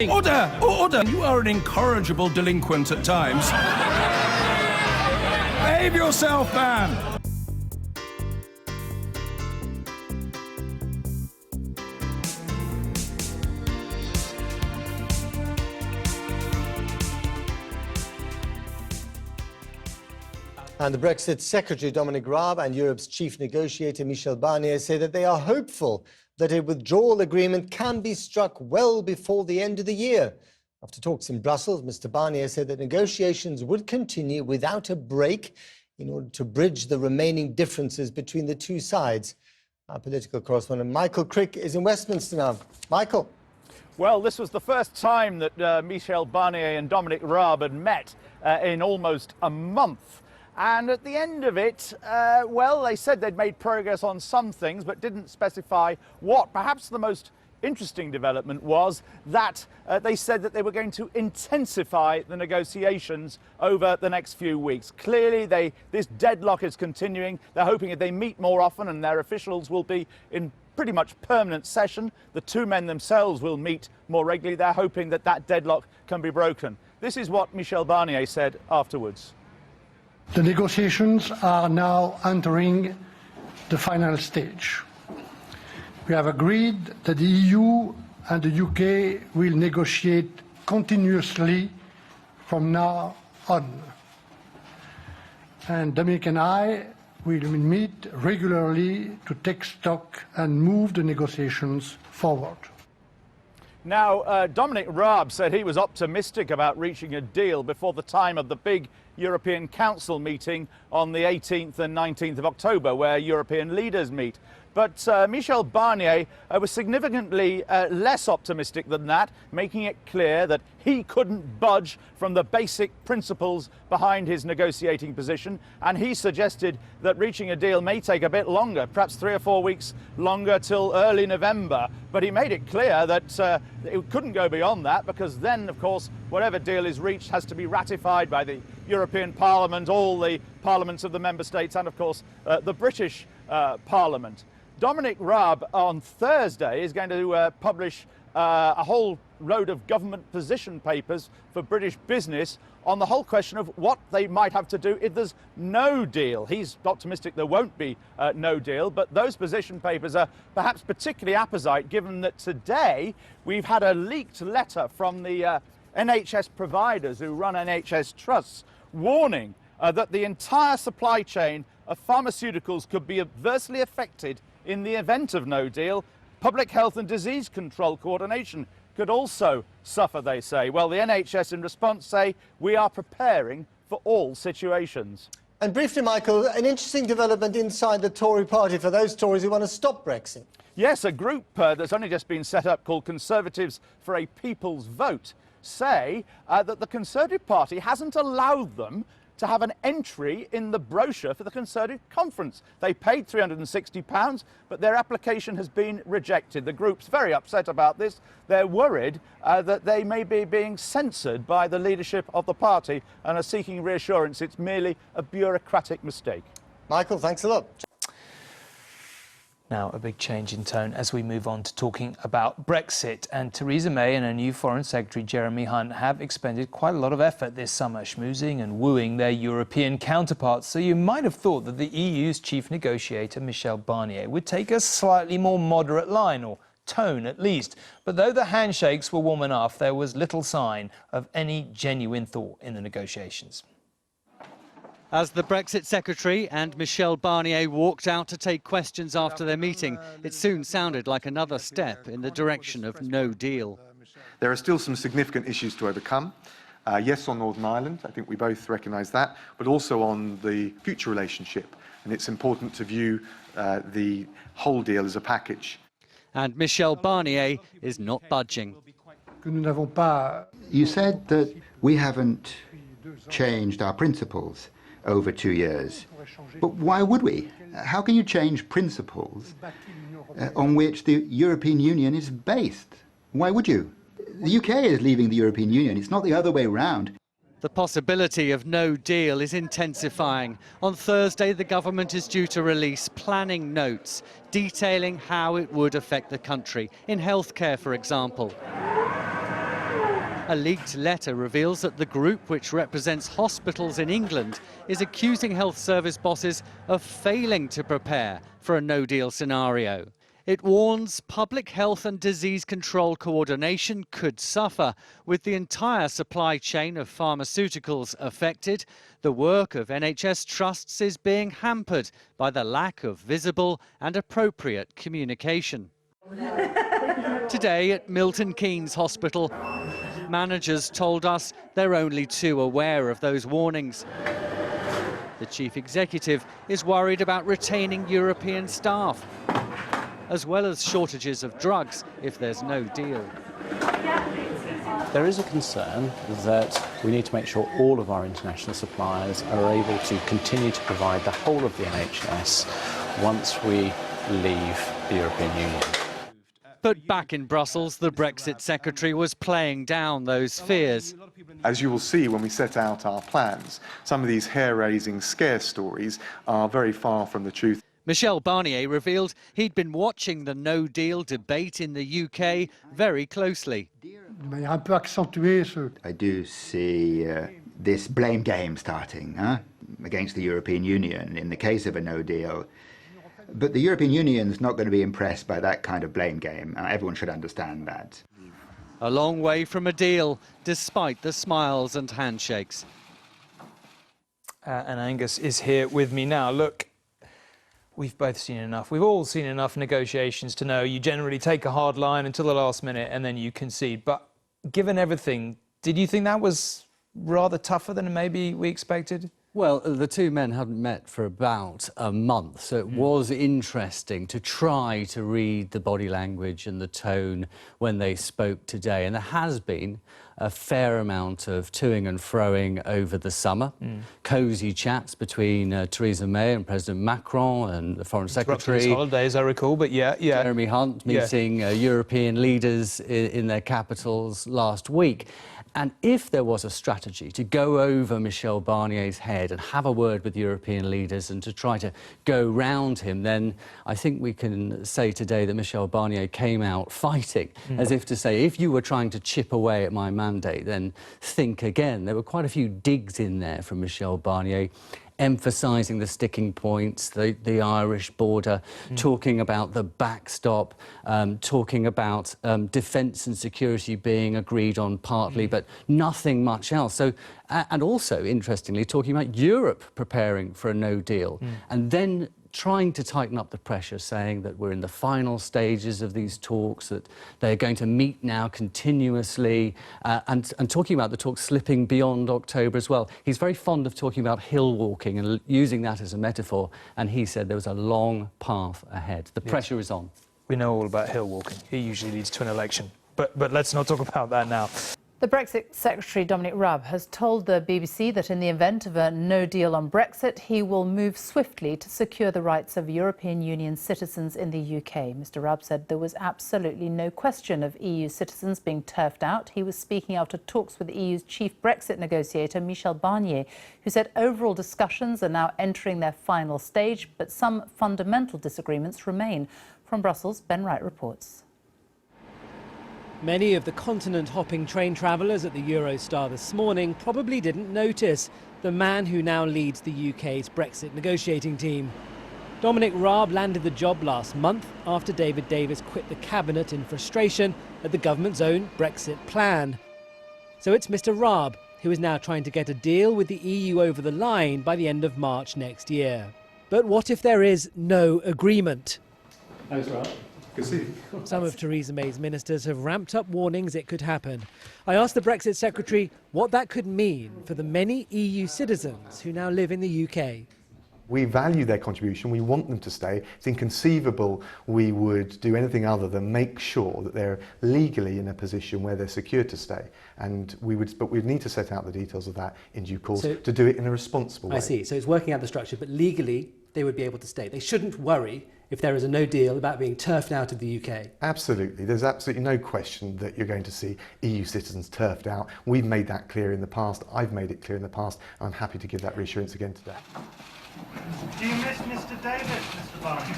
Order! Order! You are an incorrigible delinquent at times. Behave yourself, man! And the Brexit Secretary, Dominic Raab, and Europe's chief negotiator, Michel Barnier, say that they are hopeful that a withdrawal agreement can be struck well before the end of the year. After talks in Brussels, Mr. Barnier said that negotiations would continue without a break in order to bridge the remaining differences between the two sides. Our political correspondent Michael Crick is in Westminster now. Michael. Well, this was the first time that Michel Barnier and Dominic Raab had met in almost a month. And at the end of it, well, they said they'd made progress on some things, but didn't specify what. Perhaps the most interesting development was that they said that they were going to intensify the negotiations over the next few weeks. Clearly, this deadlock is continuing. They're hoping that they meet more often and their officials will be in pretty much permanent session. The two men themselves will meet more regularly. They're hoping that that deadlock can be broken. This is what Michel Barnier said afterwards. The negotiations are now entering the final stage. We have agreed that the EU and the UK will negotiate continuously from now on. And Dominic and I will meet regularly to take stock and move the negotiations forward. Now, Dominic Raab said he was optimistic about reaching a deal before the time of the big European Council meeting on the 18th and 19th of October, where European leaders meet. But Michel Barnier was significantly less optimistic than that, making it clear that he couldn't budge from the basic principles behind his negotiating position. And he suggested that reaching a deal may take a bit longer, perhaps 3 or 4 weeks longer till early November. But he made it clear that it couldn't go beyond that, because then, of course, whatever deal is reached has to be ratified by the European Parliament, all the parliaments of the member states, and, of course, the British Parliament. Dominic Raab on Thursday is going to publish a whole load of government position papers for British business on the whole question of what they might have to do if there's no deal. He's optimistic there won't be no deal, but those position papers are perhaps particularly apposite given that today we've had a leaked letter from the NHS providers who run NHS trusts warning that the entire supply chain of pharmaceuticals could be adversely affected in the event of no deal. Public health and disease control coordination could also suffer, they say. Well, the NHS in response say we are preparing for all situations. And briefly, Michael, an interesting development inside the Tory party for those Tories who want to stop Brexit. Yes, a group that's only just been set up called Conservatives for a People's Vote say that the Conservative Party hasn't allowed them to have an entry in the brochure for the Conservative conference. They paid £360, but their application has been rejected. The group's very upset about this. They're worried that they may be being censored by the leadership of the party and are seeking reassurance it's merely a bureaucratic mistake. Michael, thanks a lot. Now, a big change in tone as we move on to talking about Brexit. And Theresa May and her new Foreign Secretary, Jeremy Hunt, have expended quite a lot of effort this summer, schmoozing and wooing their European counterparts. So you might have thought that the EU's chief negotiator, Michel Barnier, would take a slightly more moderate line, or tone at least. But though the handshakes were warm enough, there was little sign of any genuine thought in the negotiations. As the Brexit Secretary and Michel Barnier walked out to take questions after their meeting, it soon sounded like another step in the direction of no deal. There are still some significant issues to overcome. Yes, on Northern Ireland, I think we both recognise that, but also on the future relationship. And it's important to view the whole deal as a package. And Michel Barnier is not budging. You said that we haven't changed our principles over 2 years. But why would we? How can you change principles on which the European Union is based? Why would you? The UK is leaving the European Union. It's not the other way round. The possibility of no deal is intensifying. On Thursday, the government is due to release planning notes detailing how it would affect the country, in healthcare, for example. A leaked letter reveals that the group, which represents hospitals in England, is accusing health service bosses of failing to prepare for a no-deal scenario. It warns public health and disease control coordination could suffer, with the entire supply chain of pharmaceuticals affected. The work of NHS trusts is being hampered by the lack of visible and appropriate communication. Today at Milton Keynes Hospital, managers told us they're only too aware of those warnings. The chief executive is worried about retaining European staff, as well as shortages of drugs if there's no deal. There is a concern that we need to make sure all of our international suppliers are able to continue to provide the whole of the NHS once we leave the European Union. But back in Brussels, the Brexit secretary was playing down those fears. As you will see when we set out our plans, some of these hair-raising scare stories are very far from the truth. Michel Barnier revealed he'd been watching the no-deal debate in the UK very closely. I do see this blame game starting against the European Union in the case of a no deal. But the European Union's not going to be impressed by that kind of blame game. Everyone should understand that. A long way from a deal, despite the smiles and handshakes. And Angus is here with me now. Look, we've both seen enough. We've all seen enough negotiations to know you generally take a hard line until the last minute and then you concede. But given everything, did you think that was rather tougher than maybe we expected? Well, the two men hadn't met for about a month, so it was interesting to try to read the body language and the tone when they spoke today. And there has been a fair amount of toing and froing over the summer. Cosy chats between Theresa May and President Macron and the Foreign Secretary. His holidays, I recall, but yeah. Jeremy Hunt meeting European leaders in their capitals last week. And if there was a strategy to go over Michel Barnier's head and have a word with European leaders and to try to go round him, then I think we can say today that Michel Barnier came out fighting, as if to say, if you were trying to chip away at my mandate, then think again. There were quite a few digs in there from Michel Barnier, emphasising the sticking points, the Irish border, talking about the backstop, talking about defence and security being agreed on partly, but nothing much else. So, and also, interestingly, talking about Europe preparing for a no deal, and then trying to tighten up the pressure, saying that we're in the final stages of these talks, that they're going to meet now continuously, and talking about the talks slipping beyond October as well. He's very fond of talking about hill walking and using that as a metaphor, and he said there was a long path ahead. The pressure is on. We know all about hill walking. It usually leads to an election. But let's not talk about that now. The Brexit Secretary Dominic Raab has told the BBC that in the event of a no deal on Brexit, he will move swiftly to secure the rights of European Union citizens in the UK. Mr Raab said there was absolutely no question of EU citizens being turfed out. He was speaking after talks with the EU's chief Brexit negotiator, Michel Barnier, who said overall discussions are now entering their final stage, but some fundamental disagreements remain. From Brussels, Ben Wright reports. Many of the continent-hopping train travellers at the Eurostar this morning probably didn't notice the man who now leads the UK's Brexit negotiating team. Dominic Raab landed the job last month after David Davis quit the cabinet in frustration at the government's own Brexit plan. So it's Mr Raab who is now trying to get a deal with the EU over the line by the end of March next year. But what if there is no agreement? Thanks, Raab. Some of Theresa May's ministers have ramped up warnings it could happen. I asked the Brexit Secretary what that could mean for the many EU citizens who now live in the UK. We value their contribution, we want them to stay. It's inconceivable we would do anything other than make sure that they're legally in a position where they're secure to stay. And but we'd need to set out the details of that in due course to do it in a responsible way. I see, so it's working out the structure, but legally they would be able to stay. They shouldn't worry if there is a no deal about being turfed out of the UK. Absolutely. There's absolutely no question that you're going to see EU citizens turfed out. We've made that clear in the past. I've made it clear in the past. I'm happy to give that reassurance again today. Do you miss Mr. Davis, Mr. Barnes?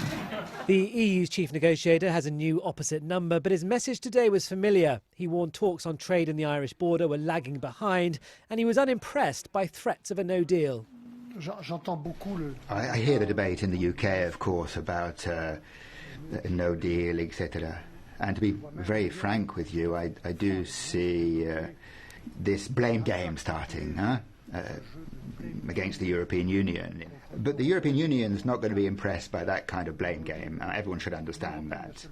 The EU's chief negotiator has a new opposite number, but his message today was familiar. He warned talks on trade in the Irish border were lagging behind, and he was unimpressed by threats of a no deal. I hear the debate in the UK, of course, about no deal, etc. And to be very frank with you, I do see this blame game starting against the European Union. But the European Union is not going to be impressed by that kind of blame game. Everyone should understand that.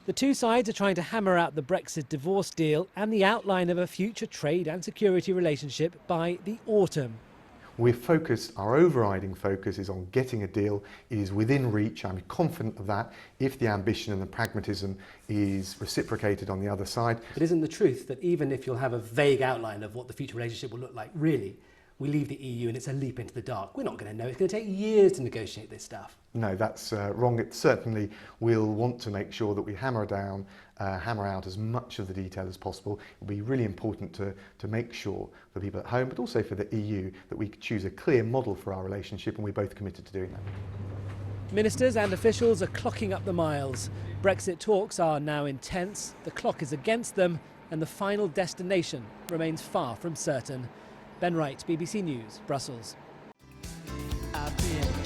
The two sides are trying to hammer out the Brexit divorce deal and the outline of a future trade and security relationship by the autumn. Our overriding focus is on getting a deal. It is within reach. I'm confident of that if the ambition and the pragmatism is reciprocated on the other side. But isn't the truth that even if you'll have a vague outline of what the future relationship will look like, really, we leave the EU and it's a leap into the dark? We're not going to know. It's going to take years to negotiate this stuff. No, that's wrong. It certainly will want to make sure that we hammer out as much of the detail as possible. It will be really important to make sure for people at home, but also for the EU, that we choose a clear model for our relationship, and we're both committed to doing that. Ministers and officials are clocking up the miles. Brexit talks are now intense, the clock is against them, and the final destination remains far from certain. Ben Wright, BBC News, Brussels. I've been